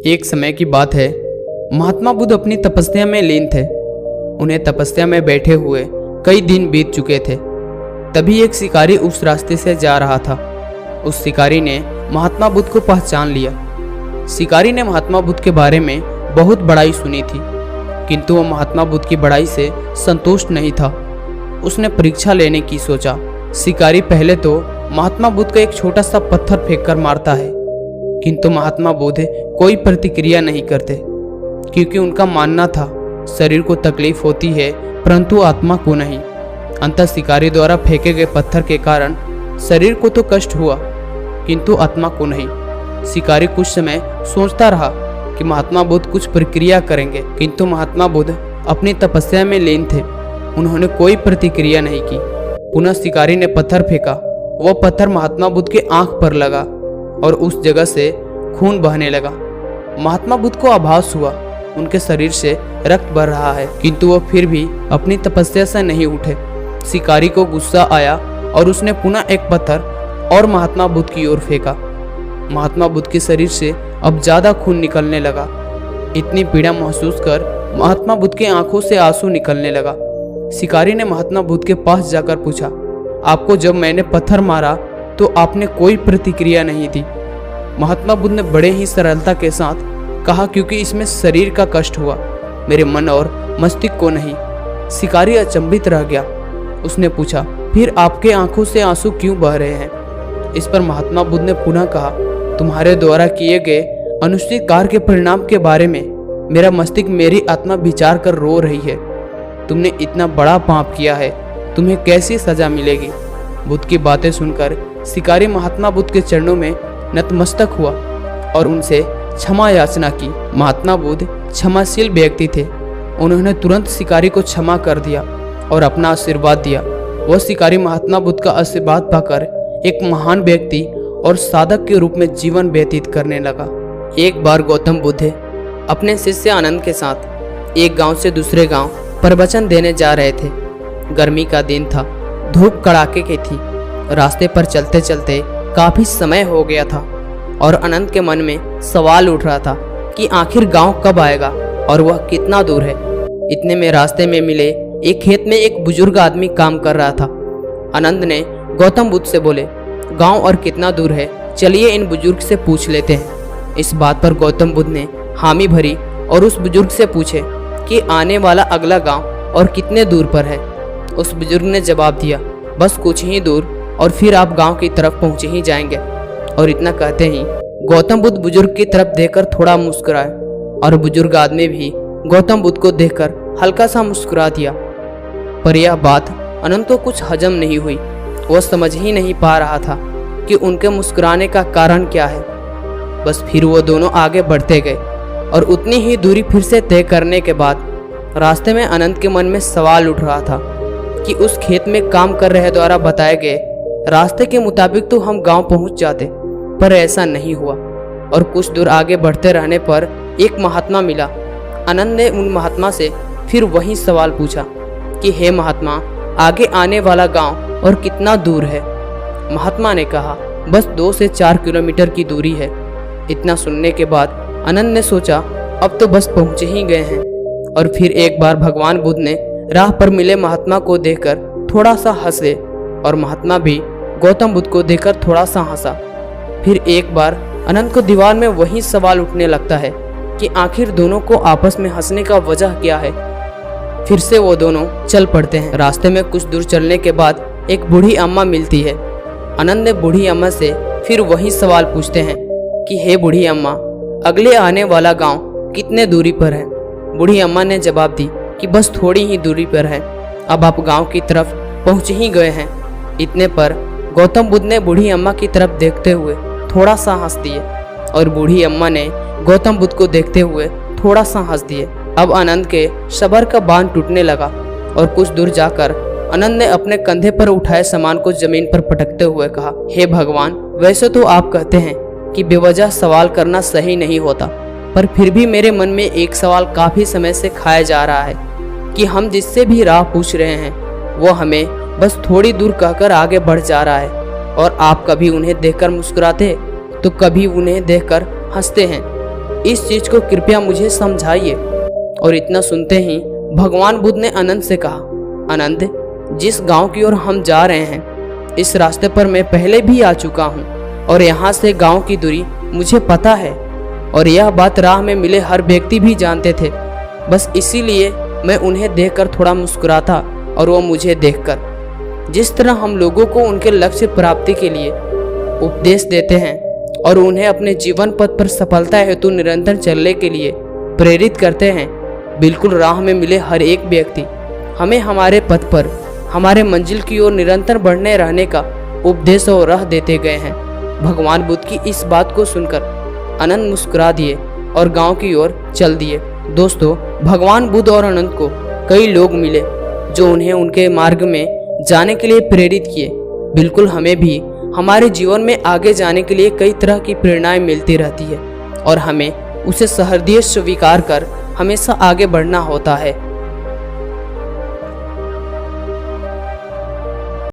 एक समय की बात है। महात्मा बुद्ध अपनी तपस्या में लीन थे। उन्हें तपस्या में बैठे हुए कई दिन बीत चुके थे। तभी एक शिकारी उस रास्ते से जा रहा था। उस शिकारी ने महात्मा बुद्ध को पहचान लिया। शिकारी ने महात्मा बुद्ध के बारे में बहुत बड़ाई सुनी थी, किंतु वह महात्मा बुद्ध की बड़ाई से संतुष्ट नहीं था। उसने परीक्षा लेने की सोचा। शिकारी पहले तो महात्मा बुद्ध का एक छोटा सा पत्थर फेंककर मारता है, किंतु महात्मा बुद्ध कोई प्रतिक्रिया नहीं करते, क्योंकि उनका मानना था शरीर को तकलीफ होती है परंतु आत्मा को नहीं। अंततः शिकारी द्वारा फेंके गए पत्थर के कारण शरीर को तो कष्ट हुआ, किंतु आत्मा को नहीं। शिकारी कुछ समय सोचता रहा कि महात्मा बुद्ध कुछ प्रक्रिया करेंगे, किंतु महात्मा बुद्ध अपनी तपस्या में लीन थे। उन्होंने कोई प्रतिक्रिया नहीं की। पुनः शिकारी ने पत्थर फेंका। वह पत्थर महात्मा बुद्ध के आंख पर लगा और उस जगह से खून बहने लगा। महात्मा बुद्ध को आभास हुआ उनके शरीर से रक्त बह रहा है, किंतु वह फिर भी अपनी तपस्या से नहीं उठे। शिकारी को गुस्सा आया और उसने पुनः एक पत्थर और महात्मा बुद्ध की ओर फेंका। महात्मा बुद्ध के शरीर से अब ज्यादा खून निकलने लगा। इतनी पीड़ा महसूस कर महात्मा बुद्ध की आंखों से आंसू निकलने लगा। शिकारी ने महात्मा बुद्ध के पास जाकर पूछा, आपको जब मैंने पत्थर मारा तो आपने कोई प्रतिक्रिया नहीं दी। महात्मा बुद्ध ने बड़े ही सरलता के साथ कहा, क्योंकि इसमें शरीर का कष्ट हुआ, मेरे मन और मस्तिष्क को नहीं। शिकारी अचंभित रह गया। उसने पूछा, फिर आपके आंखों से आंसू क्यों बह रहे हैं? इस पर महात्मा बुद्ध ने पुनः कहा, तुम्हारे द्वारा किए गए अनुचित कार्य के परिणाम के बारे में मेरा मस्तिष्क, मेरी आत्मा विचार कर रो रही है। तुमने इतना बड़ा पाप किया है, तुम्हें कैसी सजा मिलेगी? बुद्ध की बातें सुनकर शिकारी महात्मा बुद्ध के चरणों में नतमस्तक हुआ और उनसे क्षमा याचना की। महात्मा बुद्ध क्षमाशील व्यक्ति थे। उन्होंने तुरंत शिकारी को क्षमा कर दिया और अपना आशीर्वाद दिया। वह शिकारी महात्मा बुद्ध का आशीर्वाद पाकर एक महान व्यक्ति और साधक के रूप में जीवन व्यतीत करने लगा। एक बार गौतम बुद्ध अपने शिष्य आनंद के साथ एक गांव से दूसरे गांव प्रवचन देने जा रहे थे। गर्मी का दिन था, धूप कड़ाके की थी। रास्ते पर चलते चलते काफी समय हो गया था और अनंत के मन में सवाल उठ रहा था कि आखिर गांव कब आएगा और वह कितना दूर है। इतने में रास्ते में मिले एक खेत में एक बुजुर्ग आदमी काम कर रहा था। आनंद ने गौतम बुद्ध से बोले, गांव और कितना दूर है, चलिए इन बुजुर्ग से पूछ लेते हैं। इस बात पर गौतम बुद्ध ने हामी भरी और उस बुजुर्ग से पूछे कि आने वाला अगला गांव और कितने दूर पर है। उस बुजुर्ग ने जवाब दिया, बस कुछ ही दूर और फिर आप गांव की तरफ पहुंच ही जाएंगे। और इतना कहते ही गौतम बुद्ध बुजुर्ग की तरफ देखकर थोड़ा मुस्कुराए और बुजुर्ग आदमी भी गौतम बुद्ध को देखकर हल्का सा मुस्कुरा दिया। पर यह बात अनंत को कुछ हजम नहीं हुई। वह समझ ही नहीं पा रहा था कि उनके मुस्कुराने का कारण क्या है। बस फिर वो दोनों आगे बढ़ते गए और उतनी ही दूरी फिर से तय करने के बाद रास्ते में अनंत के मन में सवाल उठ रहा था कि उस खेत में काम कर रहे द्वारा बताए गए रास्ते के मुताबिक तो हम गांव पहुंच जाते, पर ऐसा नहीं हुआ। और कुछ दूर आगे बढ़ते रहने पर एक महात्मा मिला। आनंद ने उन महात्मा से फिर वही सवाल पूछा कि हे महात्मा, आगे आने वाला गांव और कितना दूर है? महात्मा ने कहा, बस 2 से 4 किलोमीटर की दूरी है। इतना सुनने के बाद आनंद ने सोचा, अब तो बस पहुंचे ही गए हैं। और फिर एक बार भगवान बुद्ध ने राह पर मिले महात्मा को देखकर थोड़ा सा हंसे और महात्मा भी गौतम बुद्ध को देखकर थोड़ा सा हंसा। फिर एक बार अनंत को दीवार में वही सवाल उठने लगता है कि आखिर दोनों को आपस में हंसने का वजह क्या है। फिर से वो दोनों चल पड़ते हैं। रास्ते में कुछ दूर चलने के बाद एक बूढ़ी अम्मा मिलती है। आनंद ने बूढ़ी अम्मा से फिर वही सवाल पूछते हैं कि हे बूढ़ी अम्मा, अगले आने वाला गांव कितने दूरी पर है? बूढ़ी अम्मा ने जवाब दी कि बस थोड़ी ही दूरी पर है, अब आप गांव की तरफ पहुंच ही गए हैं। इतने पर गौतम बुद्ध ने बूढ़ी अम्मा की तरफ देखते हुए थोड़ा सा हंस दिए और बूढ़ी अम्मा ने गौतम बुद्ध को देखते हुए थोड़ा सा हंस दिए। अब आनंद के सब्र का बांध टूटने लगा और कुछ दूर जाकर आनंद ने अपने कंधे पर उठाए सामान को जमीन पर पटकते हुए कहा, हे भगवान, वैसे तो आप कहते हैं कि बेवजह सवाल करना सही नहीं होता, पर फिर भी मेरे मन में एक सवाल काफी समय से खाया जा रहा है कि हम जिससे भी राह पूछ रहे हैं वो हमें बस थोड़ी दूर कहकर आगे बढ़ जा रहा है और आप कभी उन्हें देखकर मुस्कुराते तो कभी उन्हें देखकर हंसते हैं। इस चीज को कृपया मुझे समझाइए। और इतना सुनते ही भगवान बुद्ध ने अनंत से कहा, अनंत, जिस गांव की ओर हम जा रहे हैं, इस रास्ते पर मैं पहले भी आ चुका हूँ और यहाँ से गांव की दूरी मुझे पता है और यह बात राह में मिले हर व्यक्ति भी जानते थे। बस इसीलिए मैं उन्हें देखकर थोड़ा मुस्कुराता और वो मुझे देखकर। जिस तरह हम लोगों को उनके लक्ष्य प्राप्ति के लिए उपदेश देते हैं और उन्हें अपने जीवन पथ पर सफलता हेतु निरंतर चलने के लिए प्रेरित करते हैं, बिल्कुल राह में मिले हर एक व्यक्ति हमें हमारे पथ पर हमारे मंजिल की ओर निरंतर बढ़ने रहने का उपदेश और राह देते गए हैं। भगवान बुद्ध की इस बात को सुनकर अनंत मुस्कुरा दिए और गांव की ओर चल दिए। दोस्तों, भगवान बुद्ध और अनंत को कई लोग मिले जो उन्हें उनके मार्ग में जाने के लिए प्रेरित किए। बिल्कुल हमें भी हमारे जीवन में आगे जाने के लिए कई तरह की प्रेरणाएं मिलती रहती है और हमें उसे सहृदय स्वीकार कर हमेशा आगे बढ़ना होता है।